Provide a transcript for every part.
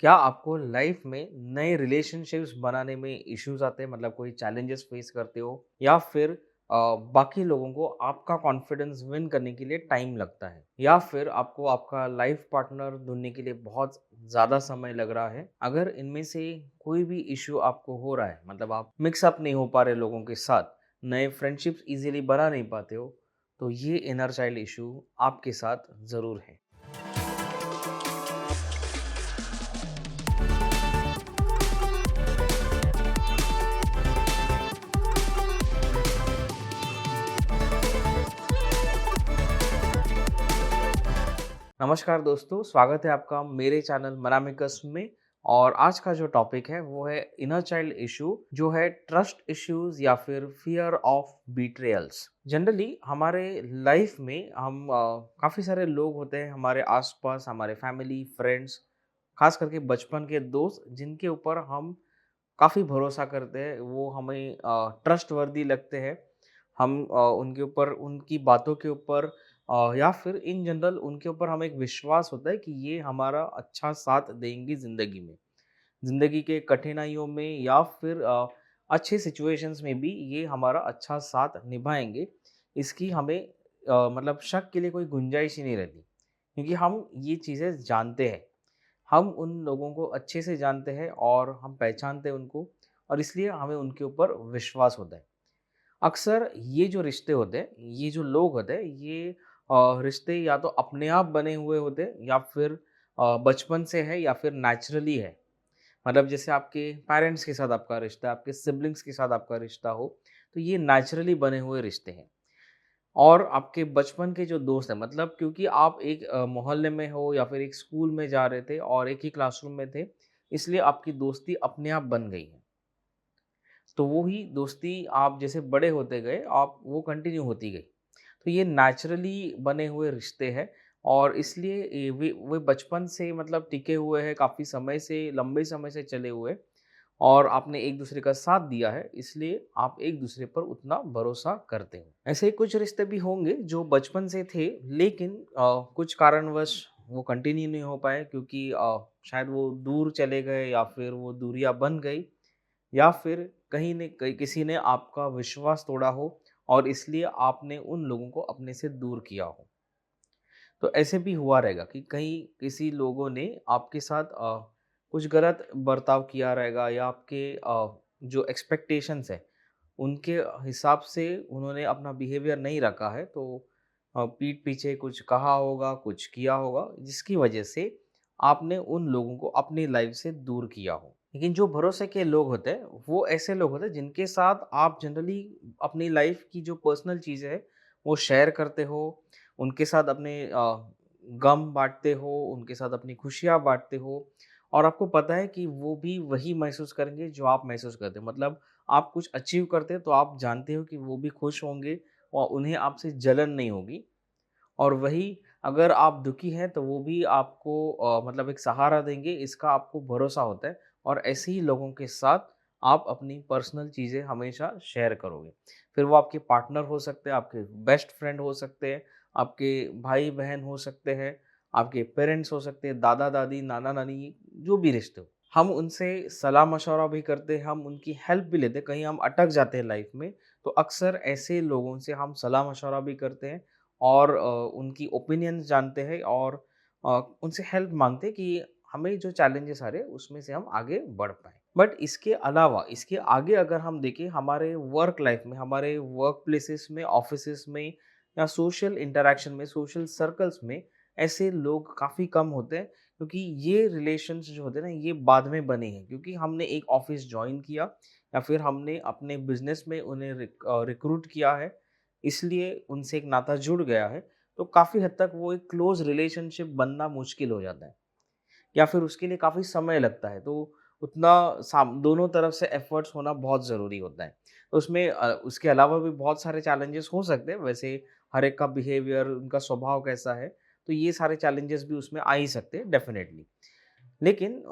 क्या आपको लाइफ में नए रिलेशनशिप्स बनाने में इश्यूज आते हैं, मतलब कोई चैलेंजेस फेस करते हो, या फिर बाकी लोगों को आपका कॉन्फिडेंस विन करने के लिए टाइम लगता है, या फिर आपको आपका लाइफ पार्टनर ढूंढने के लिए बहुत ज़्यादा समय लग रहा है? अगर इनमें से कोई भी इश्यू आपको हो रहा है, मतलब आप मिक्सअप नहीं हो पा रहे लोगों के साथ, नए फ्रेंडशिप्स इजीली बना नहीं पाते हो, तो ये इनर चाइल्ड इशू आपके साथ ज़रूर है। नमस्कार दोस्तों, स्वागत है आपका मेरे चैनल मनामिकस में। और आज का जो टॉपिक है वो है इनर चाइल्ड इशू, जो है ट्रस्ट इश्यूज या फिर फियर ऑफ बीट्रेयल्स। जनरली हमारे लाइफ में हम काफ़ी सारे लोग होते हैं हमारे आसपास, हमारे फैमिली फ्रेंड्स, खास करके बचपन के दोस्त, जिनके ऊपर हम काफ़ी भरोसा करते हैं, वो हमें ट्रस्ट वर्दी लगते हैं। हम उनके ऊपर, उनकी बातों के ऊपर, या फिर इन जनरल उनके ऊपर हमें एक विश्वास होता है कि ये हमारा अच्छा साथ देंगी ज़िंदगी में। ज़िंदगी के कठिनाइयों में या फिर अच्छे सिचुएशंस में भी ये हमारा अच्छा साथ निभाएँगे। इसकी हमें मतलब शक के लिए कोई गुंजाइश ही नहीं रहती, क्योंकि हम ये चीज़ें जानते हैं। हम उन लोगों को अच्छे से जानते हैं और हम पहचानते हैं उनको, और इसलिए हमें उनके ऊपर विश्वास होता है। अक्सर ये जो रिश्ते होते हैं, ये जो लोग होते हैं, ये रिश्ते या तो अपने आप बने हुए होते हैं, या फिर बचपन से है, या फिर नेचुरली है। मतलब जैसे आपके पेरेंट्स के साथ आपका रिश्ता, आपके सिबलिंग्स के साथ आपका रिश्ता हो, तो ये नेचुरली बने हुए रिश्ते हैं। और आपके बचपन के जो दोस्त हैं, मतलब क्योंकि आप एक मोहल्ले में हो या फिर एक स्कूल में जा रहे थे और एक ही क्लासरूम में थे, इसलिए आपकी दोस्ती अपने आप बन गई है। तो वो ही दोस्ती आप जैसे बड़े होते गए, आप वो कंटिन्यू होती गई। तो ये नेचुरली बने हुए रिश्ते हैं, और इसलिए वे बचपन से मतलब टिके हुए हैं, काफ़ी समय से, लंबे समय से चले हुए, और आपने एक दूसरे का साथ दिया है, इसलिए आप एक दूसरे पर उतना भरोसा करते हो। ऐसे ही कुछ रिश्ते भी होंगे जो बचपन से थे, लेकिन कुछ कारणवश वो कंटिन्यू नहीं हो पाए, क्योंकि शायद वो दूर चले गए, या फिर वो दूरियां बन गई, या फिर कहीं ने कहीं किसी ने आपका विश्वास तोड़ा हो, और इसलिए आपने उन लोगों को अपने से दूर किया हो। तो ऐसे भी हुआ रहेगा कि कहीं किसी लोगों ने आपके साथ कुछ गलत बर्ताव किया रहेगा, या आपके जो एक्सपेक्टेशंस है उनके हिसाब से उन्होंने अपना बिहेवियर नहीं रखा है, तो पीठ पीछे कुछ कहा होगा, कुछ किया होगा, जिसकी वजह से आपने उन लोगों को अपनी लाइफ से दूर किया हो। लेकिन जो भरोसे के लोग होते हैं, वो ऐसे लोग होते हैं जिनके साथ आप जनरली अपनी लाइफ की जो पर्सनल चीज़ें हैं वो शेयर करते हो, उनके साथ अपने गम बाँटते हो, उनके साथ अपनी खुशियाँ बाँटते हो, और आपको पता है कि वो भी वही महसूस करेंगे जो आप महसूस करते हो। मतलब आप कुछ अचीव करते हैं तो आप जानते हो कि वो भी खुश होंगे, और उन्हें आपसे जलन नहीं होगी। और वही, अगर आप दुखी हैं तो वो भी आपको मतलब एक सहारा देंगे, इसका आपको भरोसा होता है। और ऐसे ही लोगों के साथ आप अपनी पर्सनल चीज़ें हमेशा शेयर करोगे। फिर वो आपके पार्टनर हो सकते हैं, आपके बेस्ट फ्रेंड हो सकते हैं, आपके भाई-बहन हो सकते हैं, आपके पेरेंट्स हो सकते हैं, दादा-दादी, नाना-नानी, जो भी रिश्ते हो। हम उनसे सलाह-मशवरा भी करते हैं, हम उनकी हेल्प भी लेते हैं, कहीं हम अटक जाते हैं लाइफ में, तो अक्सर ऐसे लोगों से हम सलाह-मशवरा भी करते हैं, और उनकी ओपिनियंस जानते हैं, और उनसे हेल्प माँगते हैं कि हमें जो चैलेंजेस आ रहे हैं उसमें से हम आगे बढ़ पाएँ। बट इसके अलावा, इसके आगे अगर हम देखें, हमारे वर्क लाइफ में, हमारे वर्क प्लेसेस में, ऑफ़िसेस में, या सोशल इंटरैक्शन में, सोशल सर्कल्स में ऐसे लोग काफ़ी कम होते हैं, क्योंकि ये रिलेशंस जो होते हैं ना, ये बाद में बने हैं, क्योंकि हमने एक ऑफ़िस जॉइन किया, या फिर हमने अपने बिज़नेस में उन्हें रिक्रूट किया है, इसलिए उनसे एक नाता जुड़ गया है, तो काफ़ी हद तक वो एक क्लोज़ रिलेशनशिप बनना मुश्किल हो जाता है, या फिर उसके लिए काफ़ी समय लगता है, तो उतना साम दोनों तरफ से एफ़र्ट्स होना बहुत ज़रूरी होता है। तो उसमें उसके अलावा भी बहुत सारे चैलेंजेस हो सकते हैं, वैसे हर एक का बिहेवियर, उनका स्वभाव कैसा है, तो ये सारे चैलेंजेस भी उसमें आ ही सकते हैं डेफ़िनेटली। लेकिन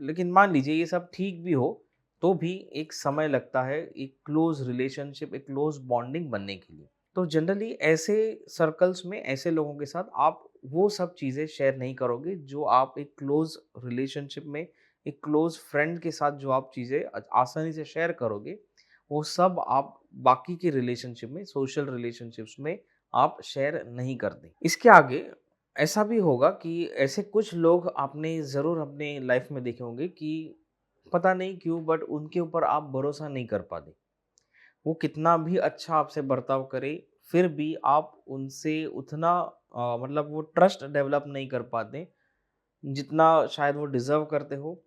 लेकिन मान लीजिए ये सब ठीक भी हो, तो भी एक समय लगता है एक क्लोज़ रिलेशनशिप, एक क्लोज़ बॉन्डिंग बनने के लिए। तो जनरली ऐसे सर्कल्स में ऐसे लोगों के साथ आप वो सब चीज़ें शेयर नहीं करोगे जो आप एक क्लोज़ रिलेशनशिप में, एक क्लोज़ फ्रेंड के साथ जो आप चीज़ें आसानी से शेयर करोगे, वो सब आप बाकी के रिलेशनशिप में, सोशल रिलेशनशिप्स में आप शेयर नहीं करते। इसके आगे ऐसा भी होगा कि ऐसे कुछ लोग आपने ज़रूर अपने लाइफ में देखे होंगे कि पता नहीं क्यों बट उनके ऊपर आप भरोसा नहीं कर पाते। वो कितना भी अच्छा आपसे बर्ताव करे, फिर भी आप उनसे उतना मतलब वो ट्रस्ट डेवलप नहीं कर पाते, जितना शायद वो डिज़र्व करते हो।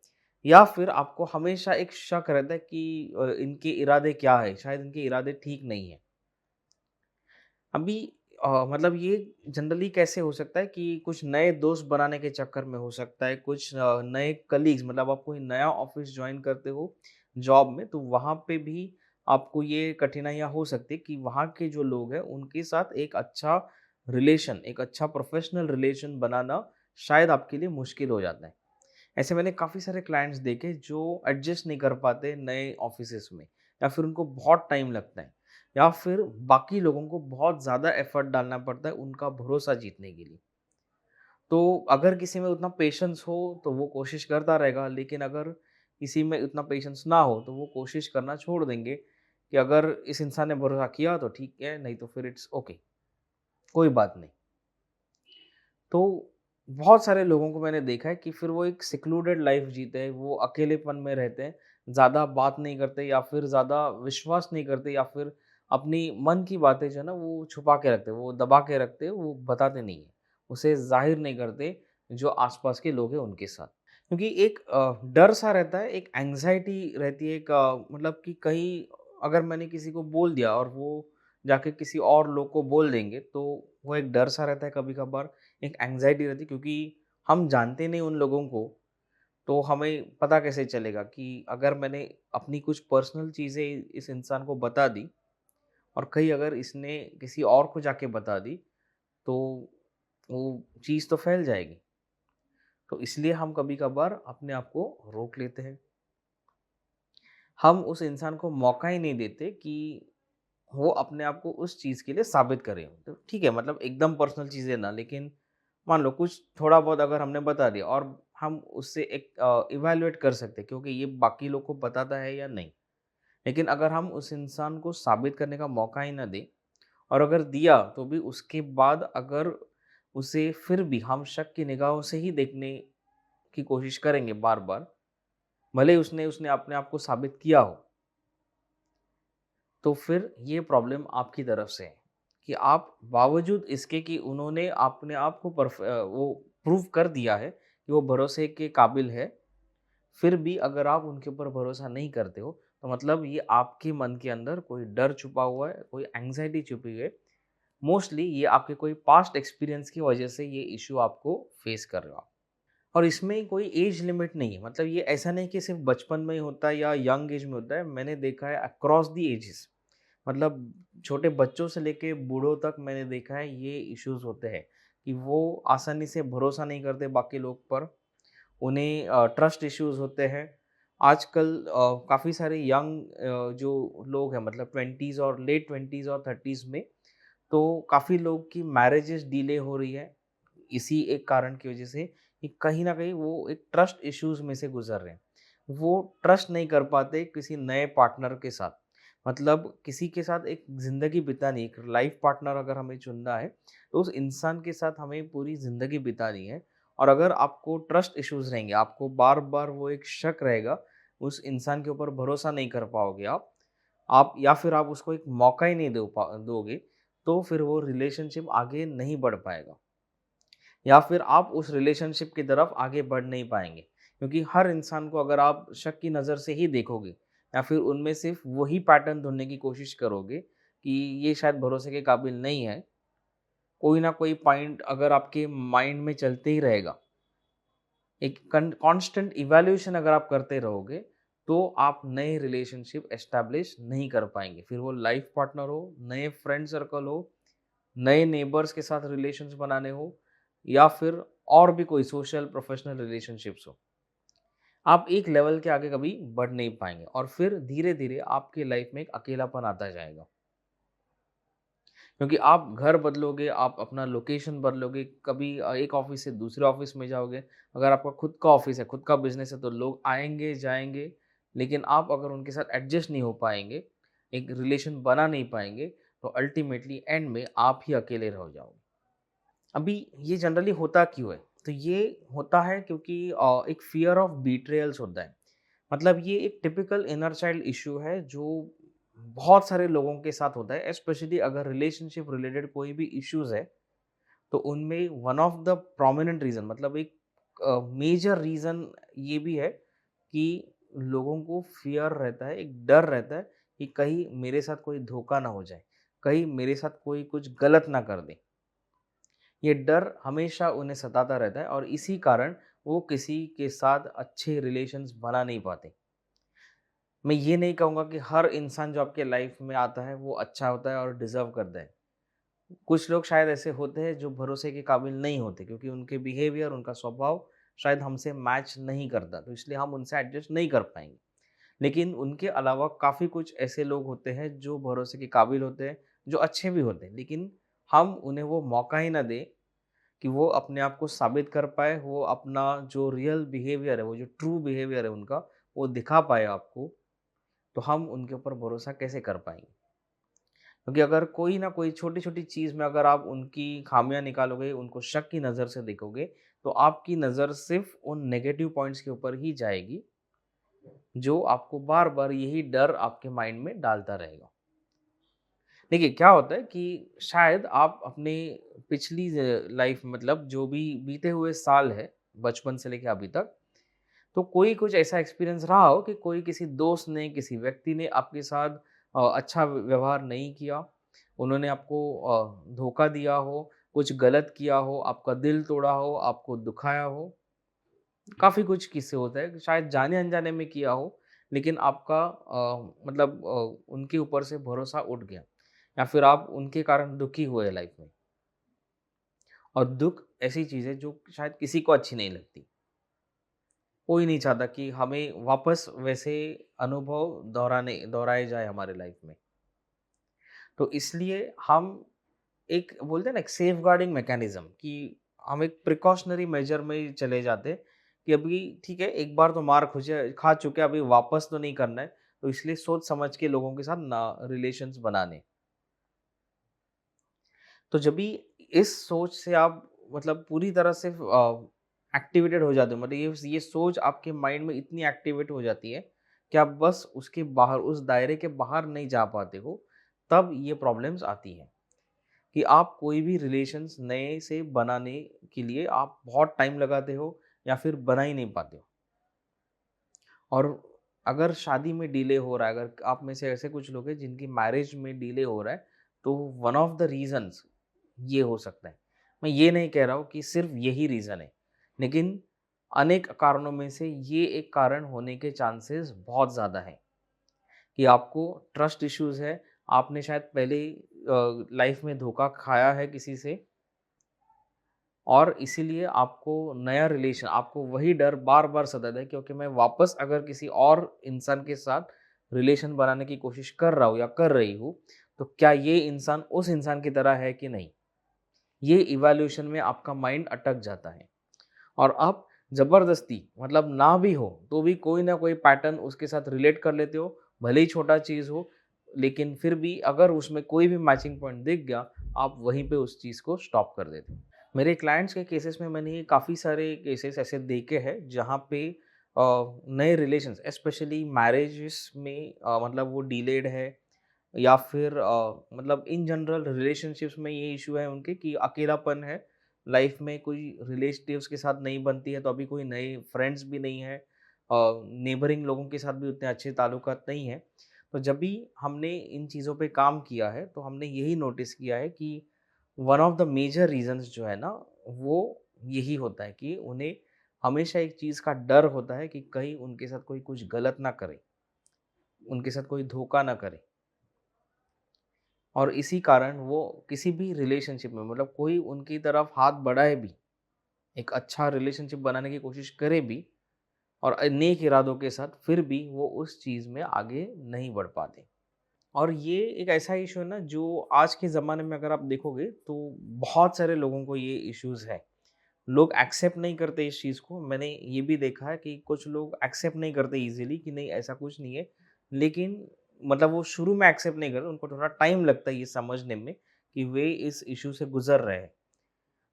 या फिर आपको हमेशा एक शक रहता है कि इनके इरादे क्या है? शायद इनके इरादे ठीक नहीं है। अभी मतलब ये जनरली कैसे हो सकता है कि कुछ नए दोस्त बनाने के चक्कर में हो सकता है, कुछ नए कलीग्स मतलब आप कोई नया ऑफ़िस जॉइन करते हो जॉब में, तो वहाँ पे भी आपको ये कठिनाइयाँ हो सकती है कि वहाँ के जो लोग हैं, उनके साथ एक अच्छा रिलेशन, एक अच्छा प्रोफ़ेशनल रिलेशन बनाना शायद आपके लिए मुश्किल हो जाता है। ऐसे मैंने काफ़ी सारे क्लाइंट्स देखे जो एडजस्ट नहीं कर पाते नए ऑफिसेस में, या फिर उनको बहुत टाइम लगता है, या फिर बाकी लोगों को बहुत ज़्यादा एफर्ट डालना पड़ता है उनका भरोसा जीतने के लिए। तो अगर किसी में उतना पेशेंस हो तो वो कोशिश करता रहेगा, लेकिन अगर किसी में उतना पेशेंस ना हो तो वो कोशिश करना छोड़ देंगे कि अगर इस इंसान ने भरोसा किया तो ठीक है, नहीं तो फिर इट्स ओके, कोई बात नहीं। तो बहुत सारे लोगों को मैंने देखा है कि फिर वो एक सिक्लूडेड लाइफ जीते हैं, वो अकेलेपन में रहते हैं, ज़्यादा बात नहीं करते या फिर ज़्यादा विश्वास नहीं करते, या फिर अपनी मन की बातें जो है ना वो छुपा के रखते हैं, वो दबा के रखते हैं, वो बताते नहीं हैं, उसे ज़ाहिर नहीं करते जो आसपास के लोग हैं उनके साथ। क्योंकि एक डर सा रहता है, एक एंग्ज़ायटी रहती है, एक मतलब कि कहीं अगर मैंने किसी को बोल दिया और वो जाके किसी और लोग को बोल देंगे, तो वो एक डर सा रहता है कभी-कभार, एक एंग्ज़ायटी रहती है क्योंकि हम जानते नहीं उन लोगों को, तो हमें पता कैसे चलेगा कि अगर मैंने अपनी कुछ पर्सनल चीज़ें इस इंसान को बता दी और कहीं अगर इसने किसी और को जाके बता दी, तो वो चीज़ तो फैल जाएगी। तो इसलिए हम कभी-कभार अपने आप को रोक लेते हैं। हम उस इंसान को मौका ही नहीं देते कि वो अपने आप को उस चीज़ के लिए साबित करे। तो ठीक है, मतलब एकदम पर्सनल चीज़ें ना, लेकिन मान लो कुछ थोड़ा बहुत अगर हमने बता दिया और हम उससे एक इवैल्यूएट कर सकते हैं क्योंकि ये बाकी लोग को बताता है या नहीं। लेकिन अगर हम उस इंसान को साबित करने का मौका ही ना दें और अगर दिया तो भी उसके बाद अगर उसे फिर भी हम शक की निगाहों से ही देखने की कोशिश करेंगे बार-बार, भले ही उसने उसने अपने आप को साबित किया हो, तो फिर ये प्रॉब्लम आपकी तरफ से है कि आप बावजूद इसके कि उन्होंने अपने आप को वो प्रूव कर दिया है कि वो भरोसे के काबिल है, फिर भी अगर आप उनके ऊपर भरोसा नहीं करते हो, तो मतलब ये आपके मन के अंदर कोई डर छुपा हुआ है, कोई एंग्ज़ायटी छुपी हुई है। मोस्टली ये आपके कोई पास्ट एक्सपीरियंस की वजह से ये इश्यू आपको फेस कर रहे हो आप। और इसमें कोई एज लिमिट नहीं है, मतलब ये ऐसा नहीं कि सिर्फ़ बचपन में ही होता है या यंग एज में होता है, मैंने देखा है अक्रॉस द एजेस। मतलब छोटे बच्चों से लेके बूढ़ों तक मैंने देखा है ये इश्यूज़ होते हैं कि वो आसानी से भरोसा नहीं करते बाकी लोग पर, उन्हें ट्रस्ट इश्यूज़ होते हैं। आजकल काफ़ी सारे यंग जो लोग हैं मतलब 20s और लेट 20s और 30s में, तो काफ़ी लोग की मैरिजेस डिले हो रही है, इसी एक कारण की वजह से कि कहीं न कहीं वो एक ट्रस्ट इश्यूज़ में से गुज़र रहे हैं। वो ट्रस्ट नहीं कर पाते किसी नए पार्टनर के साथ। मतलब किसी के साथ एक ज़िंदगी बितानी, एक लाइफ़ पार्टनर अगर हमें चुनना है, तो उस इंसान के साथ हमें पूरी ज़िंदगी बितानी है। और अगर आपको ट्रस्ट इश्यूज़ रहेंगे, आपको बार-बार वो एक शक रहेगा, उस इंसान के ऊपर भरोसा नहीं कर पाओगे आप या फिर आप उसको एक मौका ही नहीं दोगे, तो फिर वो रिलेशनशिप आगे नहीं बढ़ पाएगा, या फिर आप उस रिलेशनशिप की तरफ आगे बढ़ नहीं पाएँगे। क्योंकि हर इंसान को अगर आप शक की नज़र से ही देखोगे या फिर उनमें सिर्फ़ वही पैटर्न ढूँढने की कोशिश करोगे कि ये शायद भरोसे के काबिल नहीं है, कोई ना कोई पॉइंट अगर आपके माइंड में चलते ही रहेगा, एक कांस्टेंट इवैल्यूएशन अगर आप करते रहोगे, तो आप नए रिलेशनशिप एस्टैब्लिश नहीं कर पाएँगे। फिर वो लाइफ़ पार्टनर हो, नए फ्रेंड सर्कल हो, नए नेबर्स के साथ रिलेशंस बनाने हो, या फिर और भी कोई सोशल प्रोफेशनल रिलेशनशिप्स हो। आप एक लेवल के आगे कभी बढ़ नहीं पाएँगे और फिर धीरे-धीरे आपकी लाइफ़ में एक अकेलापन आता जाएगा। क्योंकि आप घर बदलोगे, आप अपना लोकेशन बदलोगे, कभी एक ऑफ़िस से दूसरे ऑफ़िस में जाओगे। अगर आपका खुद का ऑफ़िस है, खुद का बिज़नेस है तो लोग आएँगे, जाएँगे, लेकिन आप अगर उनके साथ एडजस्ट नहीं हो पाएँगे, एक रिलेशन बना नहीं पाएँगे, तो अल्टीमेटली एंड में आप ही अकेले रह जाओगे। अभी ये जनरली होता क्यों है? तो ये होता है क्योंकि एक फ़ियर ऑफ बिट्रेयल्स होता है। मतलब ये एक टिपिकल इनर चाइल्ड इश्यू है जो बहुत सारे लोगों के साथ होता है, स्पेशली अगर रिलेशनशिप रिलेटेड कोई भी इश्यूज़ है, तो उनमें one of the prominent reason मतलब एक मेजर रीज़न ये भी है कि लोगों को फ़ियर रहता है, एक डर रहता है कि कहीं मेरे साथ कोई धोखा ना हो जाए, कहीं मेरे साथ कोई कुछ गलत ना कर दे। ये डर हमेशा उन्हें सताता रहता है और इसी कारण वो किसी के साथ अच्छे रिलेशंस बना नहीं पाते। मैं ये नहीं कहूँगा कि हर इंसान जो आपके लाइफ में आता है वो अच्छा होता है और डिज़र्व करता है। कुछ लोग शायद ऐसे होते हैं जो भरोसे के काबिल नहीं होते क्योंकि उनके बिहेवियर, उनका स्वभाव शायद हमसे मैच नहीं करता, तो इसलिए हम उनसे एडजस्ट नहीं कर पाएँगे। लेकिन उनके अलावा काफ़ी कुछ ऐसे लोग होते हैं जो भरोसे के काबिल होते हैं, जो अच्छे भी होते हैं, लेकिन हम उन्हें वो मौका ही ना दें कि वो अपने आप को साबित कर पाए, वो अपना जो रियल बिहेवियर है, वो जो ट्रू बिहेवियर है उनका, वो दिखा पाए आपको, तो हम उनके ऊपर भरोसा कैसे कर पाएँगे? क्योंकि अगर कोई ना कोई छोटी-छोटी चीज़ में अगर आप उनकी खामियाँ निकालोगे, उनको शक की नज़र से देखोगे, तो आपकी नज़र सिर्फ़ उन नेगेटिव पॉइंट्स के ऊपर ही जाएगी, जो आपको बार-बार यही डर आपके माइंड में डालता रहेगा। देखिए, क्या होता है कि शायद आप अपने पिछली लाइफ़ मतलब जो भी बीते हुए साल है, बचपन से लेके अभी तक, तो कोई कुछ ऐसा एक्सपीरियंस रहा हो कि कोई किसी दोस्त ने, किसी व्यक्ति ने आपके साथ अच्छा व्यवहार नहीं किया, उन्होंने आपको धोखा दिया हो, कुछ गलत किया हो, आपका दिल तोड़ा हो, आपको दुखाया हो। काफ़ी कुछ किस्से होते हैं, शायद जाने-अनजाने में किया हो, लेकिन आपका मतलब उनके ऊपर से भरोसा उठ गया या फिर आप उनके कारण दुखी हुए लाइफ में। और दुःख ऐसी चीज़ है जो शायद किसी को अच्छी नहीं लगती। कोई नहीं चाहता कि हमें वापस वैसे अनुभव दोहराए जाए हमारे लाइफ में। तो इसलिए हम एक बोलते हैं ना एक सेफगार्डिंग मैकेनिज़्म कि हम एक प्रिकॉशनरी मेजर में ही चले जाते हैं कि अभी ठीक है, एक बार तो मार खुजे खा चुके हैं, अभी वापस तो नहीं करना है, तो इसलिए सोच समझ के लोगों के साथ ना रिलेशंस बनाने। तो जब भी इस सोच से आप मतलब पूरी तरह से एक्टिवेटेड हो जाते हो, मतलब ये सोच आपके माइंड में इतनी एक्टिवेट हो जाती है कि आप बस उसके बाहर, उस दायरे के बाहर नहीं जा पाते हो, तब ये प्रॉब्लम्स आती हैं कि आप कोई भी रिलेशंस नए से बनाने के लिए आप बहुत टाइम लगाते हो या फिर बना ही नहीं पाते हो। और अगर शादी में डिले हो रहा है, अगर आप में से ऐसे कुछ लोग हैं जिनकी मैरिज में डिले हो रहा है, तो वन ऑफ द रीज़न्स ये हो सकता है। मैं ये नहीं कह रहा हूँ कि सिर्फ़ यही रीज़न है, लेकिन अनेक कारणों में से ये एक कारण होने के चांसेस बहुत ज़्यादा हैं कि आपको ट्रस्ट इश्यूज़ है, आपने शायद पहले लाइफ़ में धोखा खाया है किसी से और इसीलिए आपको नया रिलेशन, आपको वही डर बार-बार सताता है क्योंकि मैं वापस अगर किसी और इंसान के साथ रिलेशन बनाने की कोशिश कर रहा हूँ या कर रही हूँ, तो क्या ये इंसान उस इंसान की तरह है कि नहीं? ये इवैल्यूएशन में आपका माइंड अटक जाता है और आप ज़बरदस्ती मतलब ना भी हो, तो भी कोई ना कोई पैटर्न उसके साथ रिलेट कर लेते हो, भले ही छोटा चीज़ हो, लेकिन फिर भी अगर उसमें कोई भी मैचिंग पॉइंट दिख गया, आप वहीं पे उस चीज़ को स्टॉप कर देते हो। मेरे क्लाइंट्स के केसेस में मैंने काफ़ी सारे केसेस ऐसे देखे हैं जहाँ पे नए रिलेशंस स्पेशली मैरिजेस में मतलब वो डिलेड है या फिर मतलब इन जनरल रिलेशनशिप्स में ये इशू है उनके कि अकेलापन है, लाइफ में कोई रिलेटिव्स के साथ नहीं बनती है, तो अभी कोई नए फ्रेंड्स भी नहीं है, नेबरिंग लोगों के साथ भी उतने अच्छे ताल्लुकात नहीं है। तो जब भी हमने इन चीज़ों पे काम किया है तो हमने यही नोटिस किया है कि one of the major reasons जो है ना, वो यही होता है कि उन्हें हमेशा एक चीज़ का डर होता है कि कहीं उनके साथ कोई कुछ गलत ना करे, उनके साथ कोई धोखा ना करे। और इसी कारण वो किसी भी रिलेशनशिप में मतलब कोई उनकी तरफ हाथ बढ़ाए भी, एक अच्छा रिलेशनशिप बनाने की कोशिश करे भी और नेक इरादों के साथ, फिर भी वो उस चीज़ में आगे नहीं बढ़ पाते। और ये एक ऐसा इशू है ना जो आज के ज़माने में अगर आप देखोगे तो बहुत सारे लोगों को ये इश्यूज़ है। लोग एक्सेप्ट नहीं करते इस चीज़ को। मैंने ये भी देखा है कि कुछ लोग एक्सेप्ट नहीं करते ईज़िली कि नहीं ऐसा कुछ नहीं है। लेकिन मतलब वो शुरू में एक्सेप्ट नहीं करते, उनको थोड़ा टाइम लगता है ये समझने में कि वे इस इश्यू से गुज़र रहे हैं।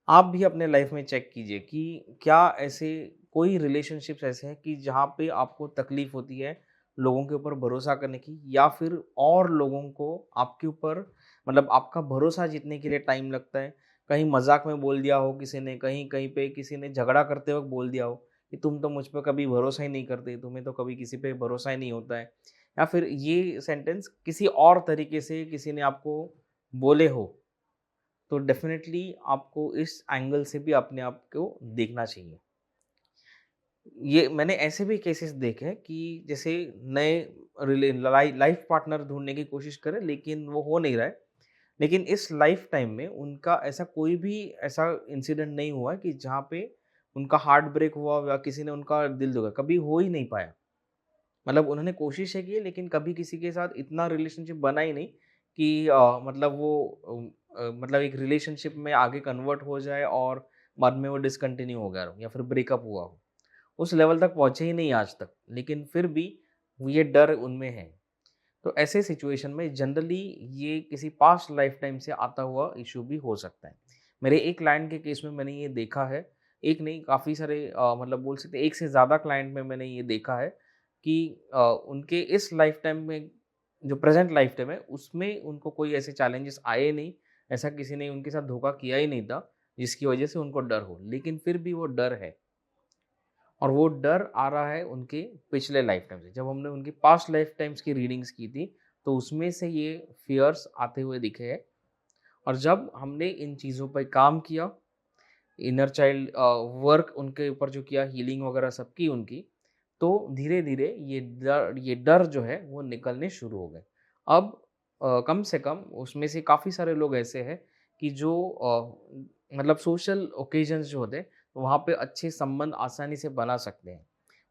आप भी अपने लाइफ़ में चेक कीजिए कि क्या ऐसे कोई रिलेशनशिप्स ऐसे हैं कि जहाँ पे आपको तकलीफ़ होती है लोगों के ऊपर भरोसा करने की, या फिर और लोगों को आपके ऊपर मतलब आपका भरोसा जीतने के लिए टाइम लगता है। कहीं मज़ाक में बोल दिया हो किसी ने, कहीं कहीं पे किसी ने झगड़ा करते वक़्त बोल दिया हो कि तुम तो मुझ पे कभी भरोसा ही नहीं करते, तुम्हें तो कभी किसी पे भरोसा ही नहीं होता है। या फिर ये सेंटेंस किसी और तरीके से किसी ने आपको बोले हो, तो डेफ़िनेटली आपको इस एंगल से भी अपने आप को देखना चाहिए। ये मैंने ऐसे भी केसेस देखे हैं कि जैसे नए लाइफ पार्टनर ढूँढने की कोशिश करें लेकिन वो हो नहीं रहा है। लेकिन इस लाइफ टाइम में उनका ऐसा कोई भी ऐसा इंसिडेंट नहीं हुआ कि जहाँ पे उनका हार्ट ब्रेक हुआ या किसी ने उनका दिल दुखा, कभी हो ही नहीं पाया। मतलब उन्होंने कोशिशें की लेकिन कभी किसी के साथ इतना रिलेशनशिप बना ही नहीं कि मतलब वो मतलब एक रिलेशनशिप में आगे कन्वर्ट हो जाए और बाद में वो डिसकंटिन्यू हो गया हो या फिर ब्रेकअप हुआ हो। उस लेवल तक पहुँचे ही नहीं आज तक, लेकिन फिर भी वो ये डर उनमें है। तो ऐसे सिचुएशन में जनरली ये किसी पास्ट लाइफ टाइम से आता हुआ इश्यू भी हो सकता है। मेरे एक क्लाइंट के केस में मैंने ये देखा है, एक नहीं काफ़ी सारे मतलब बोल सकते हैं एक से ज़्यादा क्लाइंट में मैंने ये देखा है कि उनके इस लाइफ टाइम में जो प्रेज़ेंट लाइफ टाइम है उसमें उनको कोई ऐसे चैलेंजेस आए नहीं, ऐसा किसी ने उनके साथ धोखा किया ही नहीं था, जिसकी वजह से उनको डर हो। लेकिन फिर भी वो डर है। और वो डर आ रहा है उनके पिछले लाइफ टाइम से। जब हमने उनकी पास्ट लाइफ टाइम्स की रीडिंग्स की थी, तो उसमें से ये फ़ियर्स आते हुए दिखे हैं। और जब हमने इन चीज़ों पे काम किया, इनर चाइल्ड वर्क उनके ऊपर जो किया, हीलिंग वगैरह सब की उनकी, तो धीरे-धीरे ये डर जो है वो निकलने शुरू हो गए। अब कम से कम उसमें से काफ़ी सारे लोग ऐसे हैं कि जो मतलब सोशल ओकेजन्स जो होते हैं, वहाँ पे अच्छे संबंध आसानी से बना सकते हैं।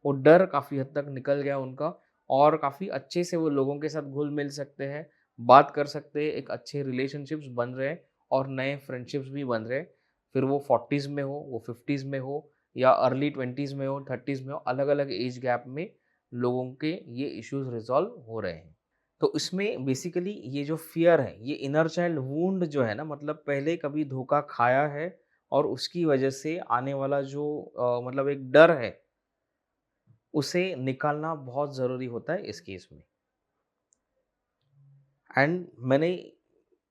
वो डर काफ़ी हद तक निकल गया उनका और काफ़ी अच्छे से वो लोगों के साथ घुल-मिल सकते हैं, बात कर सकते हैं, एक अच्छे रिलेशनशिप्स बन रहे हैं और नए फ्रेंडशिप्स भी बन रहे हैं। फिर वो 40s में हो, वो 50s में हो या अर्ली 20s में हो, 30s में हो, अलग-अलग एज गैप में लोगों के ये इश्यूज़ रिज़ॉल्व हो रहे हैं। तो इसमें बेसिकली ये जो फ़ियर है, ये इनर चाइल्ड वुंड जो है ना मतलब पहले कभी धोखा खाया है और उसकी वजह से आने वाला जो मतलब एक डर है, उसे निकालना बहुत ज़रूरी होता है इस केस में। एंड मैंने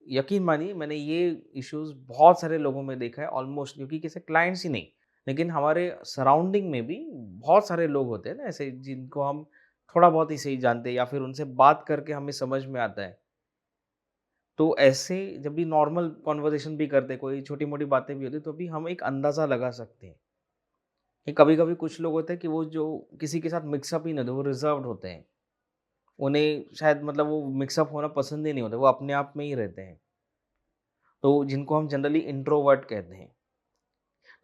यकीन मानिए मैंने ये इश्यूज़ बहुत सारे लोगों में देखा है ऑलमोस्ट, क्योंकि किसी क्लाइंट्स ही नहीं, लेकिन हमारे सराउंडिंग में भी बहुत सारे लोग होते हैं ना ऐसे जिनको हम थोड़ा बहुत ही सही जानते हैं या फिर उनसे बात करके हमें समझ में आता है। तो ऐसे जब भी नॉर्मल कन्वर्सेशन भी करते हैं, कोई छोटी-मोटी बातें भी होती हैं, तो भी हम एक अंदाज़ा लगा सकते हैं। कि कभी-कभी कुछ लोग होते हैं कि वो जो किसी के साथ मिक्सअप ही नहीं होते, वो रिज़र्व्ड होते हैं। उन्हें शायद मतलब वो मिक्सअप होना पसंद ही नहीं होता, वो अपने आप में ही रहते हैं। तो जिनको हम जनरली इंट्रोवर्ट कहते हैं।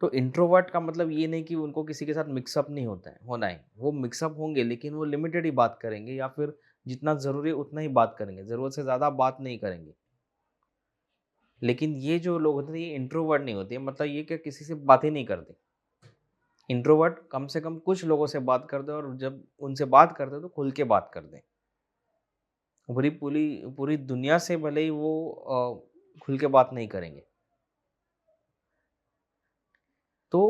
तो इंट्रोवर्ट का मतलब ये नहीं कि उनको किसी के साथ मिक्सअप नहीं होता है होना है। वो मिक्सअप होंगे लेकिन वो लिमिटेड ही बात करेंगे या फिर जितना ज़रूरी है उतना ही बात करेंगे, ज़रूरत से ज़्यादा बात नहीं करेंगे। लेकिन ये जो लोग होते हैं ये इंट्रोवर्ट नहीं होते, मतलब ये क्या किसी से बात ही नहीं करते। इंट्रोवर्ट कम से कम कुछ लोगों से बात करते हैं और जब उनसे बात करते हैं तो खुल के बात करते हैं। पूरी पूरी पूरी दुनिया से भले ही वो खुल के बात नहीं करेंगे। तो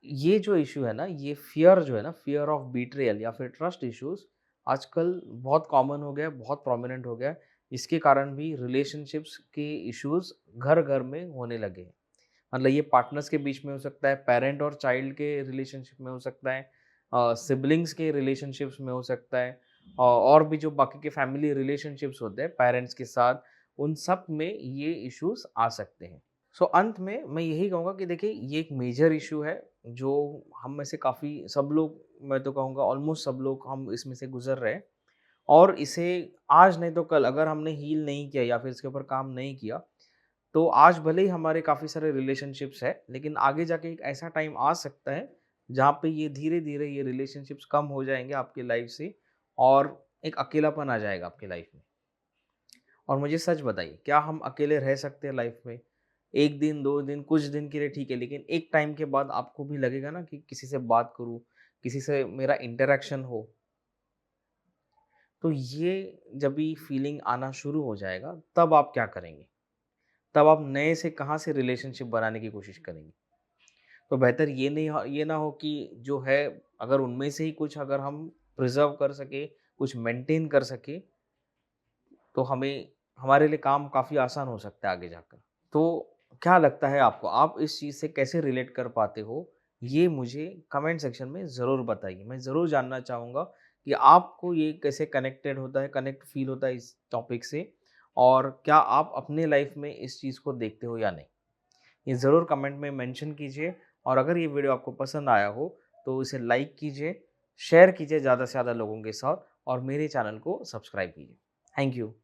ये जो इश्यू है ना, ये फ़ियर जो है ना, फ़ियर ऑफ बिट्रेयल या फिर ट्रस्ट इश्यूज़ आजकल बहुत कॉमन हो गया है, बहुत प्रोमिनेंट हो गया है। इसके कारण भी रिलेशनशिप्स के इश्यूज़ घर-घर में होने लगे हैं। मतलब ये पार्टनर्स के बीच में हो सकता है, पेरेंट और चाइल्ड के रिलेशनशिप में हो सकता है, सिबलिंग्स के रिलेशनशिप्स में हो सकता है, और भी जो बाकी के फैमिली रिलेशनशिप्स होते हैं पेरेंट्स के साथ, उन सब में ये इश्यूज़ आ सकते हैं। सो अंत में मैं यही कहूँगा कि देखिए ये एक मेजर इशू है जो हम में से काफ़ी सब लोग, मैं तो कहूँगा ऑलमोस्ट सब लोग हम इसमें से गुजर रहे हैं। और इसे आज नहीं तो कल अगर हमने हील नहीं किया या फिर इसके ऊपर काम नहीं किया, तो आज भले ही हमारे काफ़ी सारे रिलेशनशिप्स है, लेकिन आगे जाके एक ऐसा टाइम आ सकता है जहाँ पे ये धीरे धीरे ये रिलेशनशिप्स कम हो जाएंगे आपकी लाइफ से और एक अकेलापन आ जाएगा आपकी लाइफ में। और मुझे सच बताइए, क्या हम अकेले रह सकते हैं लाइफ में? 1 दिन, 2 दिन, कुछ दिन के लिए ठीक है, लेकिन एक टाइम के बाद आपको भी लगेगा ना कि किसी से बात करूँ, किसी से मेरा इंटरैक्शन हो। तो ये जब भी फीलिंग आना शुरू हो जाएगा, तब आप क्या करेंगे? तब आप नए से कहाँ से रिलेशनशिप बनाने की कोशिश करेंगे? तो बेहतर ये ना हो कि जो है, अगर उनमें से ही कुछ अगर हम प्रिज़र्व कर सकें, कुछ मेंटेन कर सकें, तो हमें हमारे लिए काम काफ़ी आसान हो सकता है आगे जाकर। तो क्या लगता है आपको? आप इस चीज़ से कैसे रिलेट कर पाते हो? ये मुझे कमेंट सेक्शन में ज़रूर बताइए। मैं ज़रूर जानना चाहूँगा कि आपको ये कैसे कनेक्टेड होता है, कनेक्ट फ़ील होता है इस टॉपिक से, और क्या आप अपने लाइफ़ में इस चीज़ को देखते हो या नहीं? ये ज़रूर कमेंट में मेंशन कीजिए, और अगर ये वीडियो आपको पसंद आया हो, तो इसे लाइक कीजिए, शेयर कीजिए ज़्यादा से ज़्यादा लोगों के साथ, और मेरे चैनल को सब्सक्राइब कीजिए। Thank you.